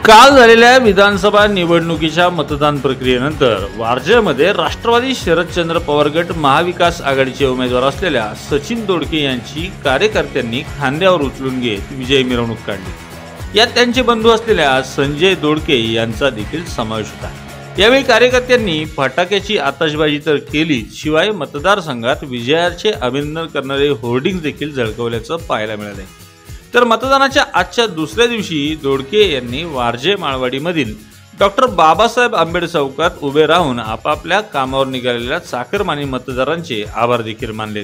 काल झालेल्या विधानसभा निवडणुकीच्या मतदान प्रक्रियेनंतर वारजेमध्ये राष्ट्रवादी शरदचंद्र पवार गट महाविकास आघाडीचे उमेदवार असलेल्या सचिन दोडके यांची कार्यकर्त्यांनी खांद्यावर उचलून घेत विजयी मिरवणूक काढली। यात त्यांचे बंधू असलेल्या संजय दोडके यांचा देखील समावेश होता। यावेळी कार्यकर्त्यांनी फटाक्याची आतषबाजी तर केली, शिवाय मतदारसंघात विजयाचे अभिनंदन करणारे होर्डिंग्ज देखील झळकवल्याचं पाहायला मिळाले। तर मतदानाच्या आजच्या दुसऱ्या दिवशी दोडके यांनी वारजे माळवाडीमधील डॉक्टर बाबासाहेब आंबेडकर चौकात उभे राहून आपापल्या कामावर निघालेल्या चाकरमानी मतदारांचे आभार देखील मानले।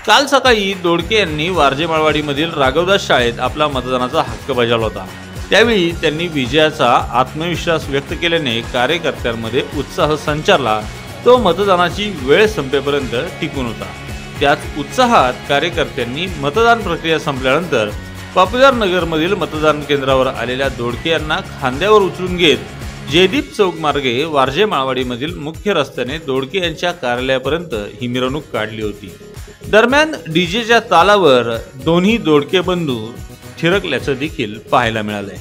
काल सकाळी दोडके यांनी वारजे माळवाडीमधील राघवदास शाळेत आपला मतदानाचा हक्क बजावला होता। त्यावेळी त्यांनी विजयाचा आत्मविश्वास व्यक्त केल्याने कार्यकर्त्यांमध्ये उत्साह संचारला। तो मतदानाची वेळ संपेपर्यंत टिकून होता। त्याच उत्साहात कार्यकर्त्यांनी मतदान प्रक्रिया संपल्यानंतर पॉप्युलर नगरमधील मतदान केंद्रावर आलेल्या दोडके यांना खांद्यावर उचलून घेत जयदीप चौक मार्गे वारजे माळवाडीमधील मुख्य रस्त्याने दोडके यांच्या कार्यालयापर्यंत ही मिरवणूक काढली होती। दरम्यान डीजेच्या तालावर दोन्ही दोडके बंधू थिरकल्याचं देखील पाहायला मिळालंय।